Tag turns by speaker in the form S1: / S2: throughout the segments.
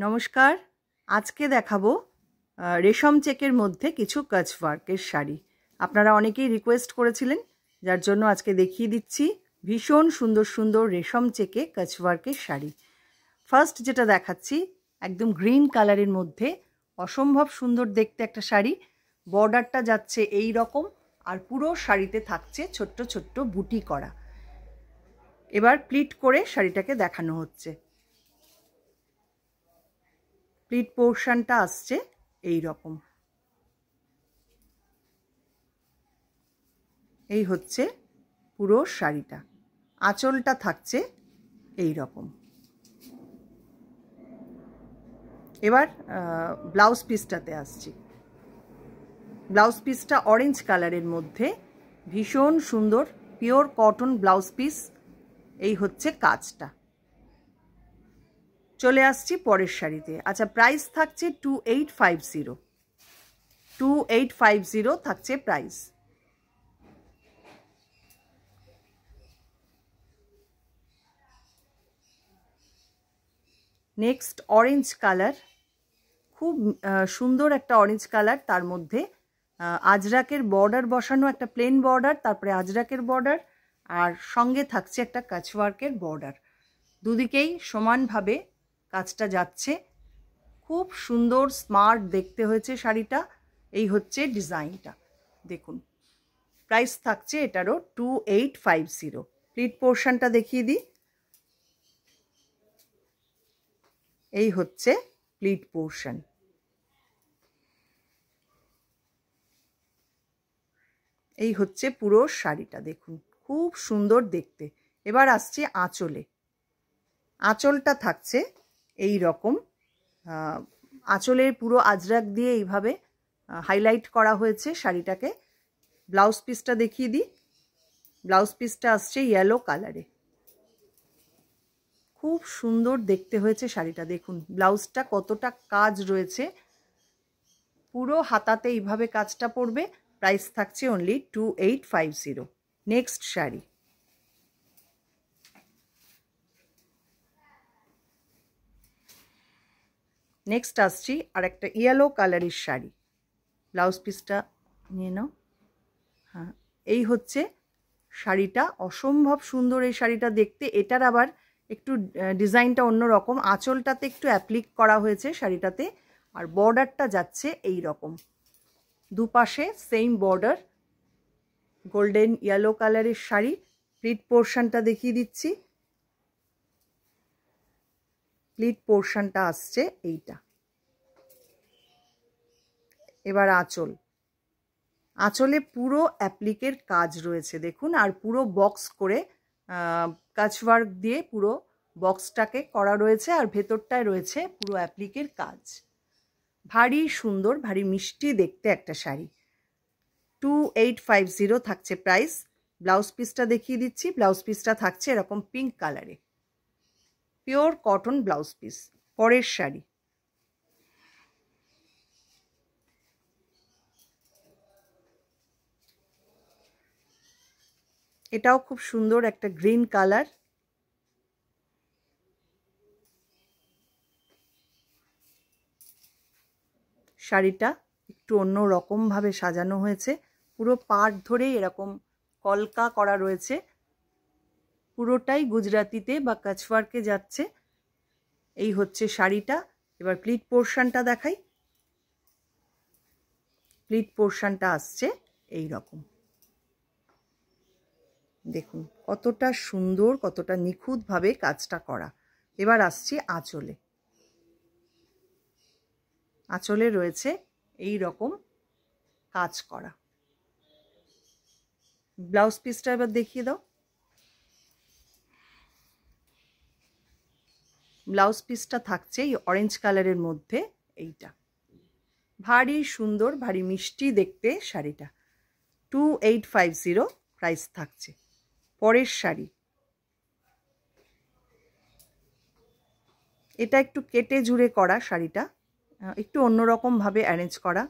S1: নমস্কার, আজকে দেখাবো রেশম চেকের মধ্যে কিছু কাচ ওয়ার্কের শাড়ি। আপনারা অনেকেই রিকোয়েস্ট করেছিলেন, যার জন্য আজকে দেখিয়ে দিচ্ছি ভীষণ সুন্দর সুন্দর রেশম চেকে কাচ ওয়ার্কের শাড়ি। ফার্স্ট যেটা দেখাচ্ছি একদম গ্রিন কালারের মধ্যে অসম্ভব সুন্দর দেখতে একটা শাড়ি। বর্ডারটা যাচ্ছে এই রকম আর পুরো শাড়িতে থাকছে ছোট্ট ছোট্ট বুটি করা। এবার প্লিট করে শাড়িটাকে দেখানো হচ্ছে। প্লিট পোর্শনটা আসছে এই রকম। এই হচ্ছে পুরো শাড়িটা। আঁচলটা থাকছে এই রকম। এবার ব্লাউজ পিসটাতে আসছি। ব্লাউজ পিসটা অরেঞ্জ কালারের মধ্যে ভীষণ সুন্দর পিওর কটন ব্লাউজ পিস। এই হচ্ছে কাজটা। চলে আসছি পরের শাড়িতে। আচ্ছা, প্রাইস থাকছে 2850 থাকছে প্রাইস। নেক্সট অরেঞ্জ কালার, খুব সুন্দর একটা অরেঞ্জ কালার। তার মধ্যে আজরাকের বর্ডার বসানো, একটা প্লেন বর্ডার, তারপরে আজরাকের বর্ডার, আর সঙ্গে থাকছে একটা কাচওয়ার্কের বর্ডার। দুদিকেই সমানভাবে কাজটা যাচ্ছে। খুব সুন্দর স্মার্ট দেখতে হয়েছে শাড়িটা। এই হচ্ছে ডিজাইনটা, দেখুন। প্রাইস থাকছে এটারও 2850। প্লিট পোর্শনটা দেখিয়ে দিই। এই হচ্ছে প্লিট পোর্শন। এই হচ্ছে পুরো শাড়িটা, দেখুন খুব সুন্দর দেখতে। এবার আসছে আঁচলে। আঁচলটা থাকছে এই রকম। আঁচলের পুরো আজরাক দিয়ে এইভাবে হাইলাইট করা হয়েছে শাড়িটাকে। ব্লাউজ পিসটা দেখিয়ে দিই। ব্লাউজ পিসটা আসছে ইয়েলো কালারে। খুব সুন্দর দেখতে হয়েছে শাড়িটা, দেখুন ব্লাউজটা কতটা কাজ রয়েছে। পুরো হাতাতে এইভাবে কাজটা পড়বে। প্রাইস থাকছে অনলি 2850। নেক্সট শাড়ি। নেক্সট আসছি আর একটা ইয়েলো কালারের শাড়ি। ব্লাউজ পিসটা নিয়ে নাও। হ্যাঁ, এই হচ্ছে শাড়িটা। অসম্ভব সুন্দর এই শাড়িটা দেখতে। এটার আবার একটু ডিজাইনটা অন্যরকম। আঁচলটাতে একটু অ্যাপ্লিক করা হয়েছে শাড়িটাতে, আর বর্ডারটা যাচ্ছে এই রকম। দুপাশে সেম বর্ডার। গোল্ডেন ইয়েলো কালারের শাড়ি। প্লিট পোর্শনটা দেখিয়ে দিচ্ছি। প্লিট পোর্শনটা আসছে এইটা। এবার আঁচল। আঁচলে পুরো অ্যাপ্লিকের কাজ রয়েছে, দেখুন। আর পুরো বক্স করে কাচওয়ার্ক দিয়ে পুরো বক্সটাকে করা রয়েছে, আর ভেতরটায় রয়েছে পুরো অ্যাপ্লিকের কাজ। ভারী সুন্দর, ভারী মিষ্টি দেখতে একটা শাড়ি। 2850 থাকছে প্রাইস। ব্লাউজ পিসটা দেখিয়ে দিচ্ছি। ব্লাউজ পিসটা থাকছে এরকম পিঙ্ক কালারে। Pure cotton blouse piece. পরের শাড়ি। এটাও খুব সুন্দর একটা গ্রিন কালার। শাড়িটা একটু অন্য রকমভাবে সাজানো হয়েছে। পুরো পাড় ধরেই এরকম কলকা করা রয়েছে। পুরোটাই গুজরাতিতে বা কাচওয়ার্কে যাচ্ছে। এই হচ্ছে শাড়িটা। এবার প্লিট পোর্শনটা দেখাই। প্লিট পোর্শনটা আসছে এই রকম। দেখুন কতটা সুন্দর, কতটা নিখুঁতভাবে কাজটা করা। এবার আসছি আঁচলে। আঁচলে রয়েছে এই রকম কাজ করা। ব্লাউজ পিসটা এবার দেখিয়ে দাও। ব্লাউজ পিসটা থাকছে এই অরেঞ্জ কালারের মধ্যে এইটা। ভারী সুন্দর, ভারী মিষ্টি দেখতে শাড়িটা। 2850 প্রাইস থাকছে। পরের শাড়ি। এটা একটু কেটে জুড়ে করা শাড়িটা, একটু অন্যরকমভাবে অ্যারেঞ্জ করা।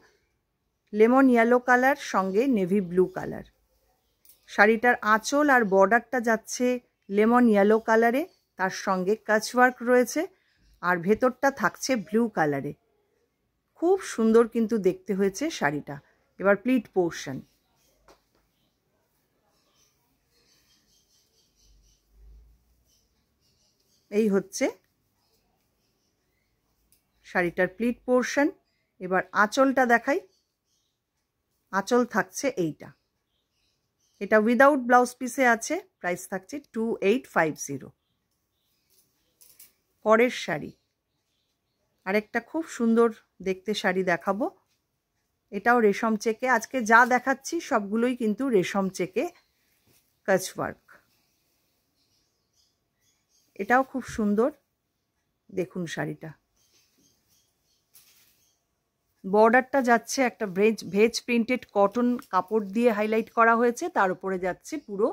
S1: লেমন ইয়েলো কালার সঙ্গে নেভি ব্লু কালার। শাড়িটার আঁচল আর বর্ডারটা যাচ্ছে লেমন ইয়েলো কালারে, তার সঙ্গে কাচওয়ার্ক রয়েছে। আর ভেতরটা থাকছে ব্লু কালারে। খুব সুন্দর কিন্তু দেখতে হয়েছে শাড়িটা। এবার প্লিট পোর্শন। এই হচ্ছে শাড়িটার প্লিট পোর্শন। এবার আঁচলটা দেখাই। আঁচল থাকছে এইটা। এটা উইদাউট ব্লাউজ পিসে আছে। প্রাইস থাকছে 2850। পরের শাড়ি আরেকটা খুব সুন্দর দেখতে শাড়ি দেখাবো। এটাও রেশম চেকে। আজকে যা দেখাচ্ছি সবগুলোই কিন্তু রেশম চেকে কাচ ওয়ার্ক। এটাও খুব সুন্দর। দেখুন শাড়িটা, বর্ডারটা যাচ্ছে একটা ভেজ প্রিন্টেড কটন কাপড় দিয়ে হাইলাইট করা হয়েছে, তার উপরে যাচ্ছে পুরো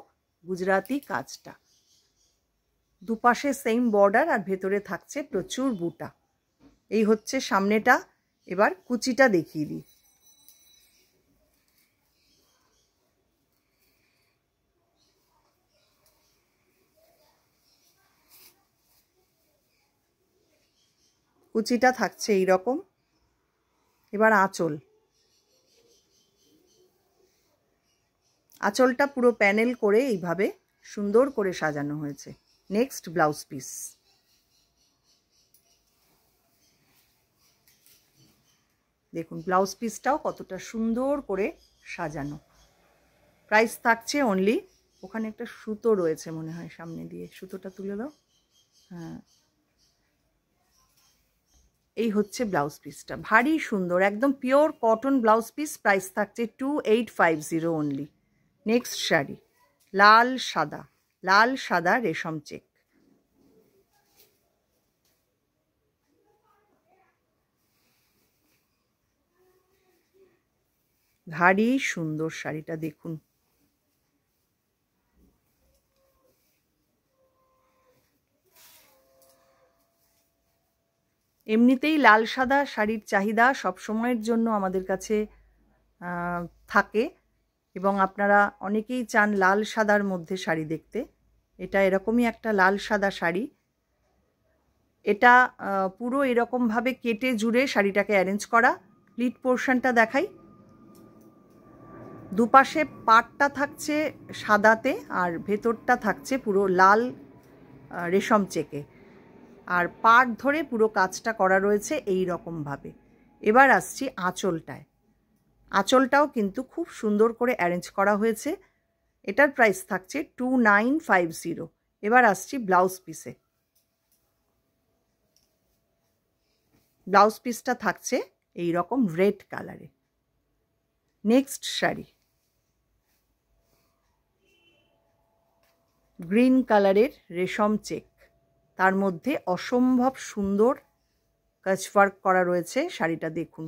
S1: গুজরাটি কাজটা। দুপাশে সেম বর্ডার আর ভেতরে থাকছে প্রচুর বুটা। এই হচ্ছে সামনেটা। এবার কুচিটা দেখিয়ে দিই। কুচিটা থাকছে এই রকম। এবার আঁচল। আঁচলটা পুরো প্যানেল করে এইভাবে সুন্দর করে সাজানো হয়েছে। Next blouse piece. দেখুন ব্লাউজ পিসটাও কতটা সুন্দর করে সাজানো। প্রাইস থাকছে অনলি, ওখানে একটা সুতো রয়েছে মনে হয় সামনে দিয়ে, সুতোটা তুলে দাও। হ্যাঁ, এই হচ্ছে ব্লাউজ পিসটা। ভারী সুন্দর, একদম pure cotton blouse piece. Price থাকছে 2850 অনলি। নেক্সট শাড়ি লাল সাদা। লাল সাদা রেশম চেক। ভারী সুন্দর শাড়িটা দেখুন। এমনিতেই লাল সাদা শাড়ির চাহিদা সব সময়ের জন্য আমাদের কাছে থাকে এবং আপনারা অনেকেই চান লাল সাদার মধ্যে শাড়ি দেখতে। এটা এরকমই একটা লাল সাদা শাড়ি। এটা পুরো এরকমভাবে কেটে জুড়ে শাড়িটাকে অ্যারেঞ্জ করা। প্লিট পোর্শনটা দেখাই। দুপাশে পাটটা থাকছে সাদাতে আর ভেতরটা থাকছে পুরো লাল রেশম চেকে, আর পাট ধরে পুরো কাজটা করা রয়েছে এই রকমভাবে। এবার আসছি আঁচলটায়। আঁচলটাও কিন্তু খুব সুন্দর করে অ্যারেঞ্জ করা হয়েছে। এটার প্রাইস থাকছে 2950। এবার আসছি ব্লাউজ পিসে। ব্লাউজ পিসটা থাকছে এই রকম রেড কালারে। নেক্সট শাড়ি গ্রিন কালারের রেশম চেক, তার মধ্যে অসম্ভব সুন্দর কাচ ওয়ার্ক করা রয়েছে। শাড়িটা দেখুন।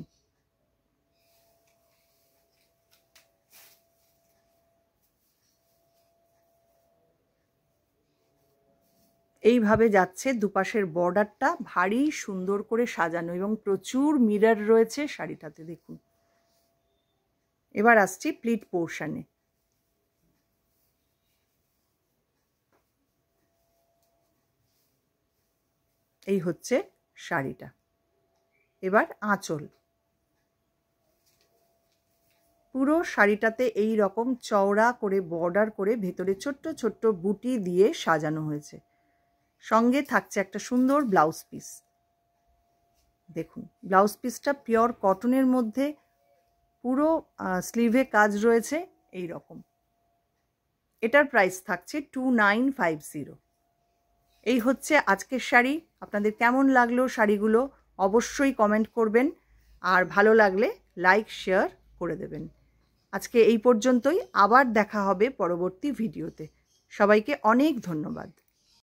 S1: এইভাবে যাচ্ছে দুপাশের বর্ডারটা, ভারী সুন্দর করে সাজানো এবং প্রচুর মিরর রয়েছে শাড়িটাতে দেখুন। এবার আসছি প্লিট পোর্শনে। এই হচ্ছে শাড়িটা। এবার আঁচল। পুরো শাড়িটাতে এই রকম চওড়া করে বর্ডার করে ভেতরে ছোট্ট ছোট্ট বুটি দিয়ে সাজানো হয়েছে। সঙ্গে থাকছে একটা সুন্দর ব্লাউজ পিস। দেখুন ব্লাউজ পিসটা পিওর কটনের মধ্যে, পুরো স্লিভে কাজ রয়েছে এই রকম। এটার প্রাইস থাকছে 2950। এই হচ্ছে আজকের শাড়ি। আপনাদের কেমন লাগলো শাড়িগুলো অবশ্যই কমেন্ট করবেন, আর ভালো লাগলে লাইক শেয়ার করে দেবেন। আজকে এই পর্যন্তই। আবার দেখা হবে পরবর্তী ভিডিওতে। সবাইকে অনেক ধন্যবাদ।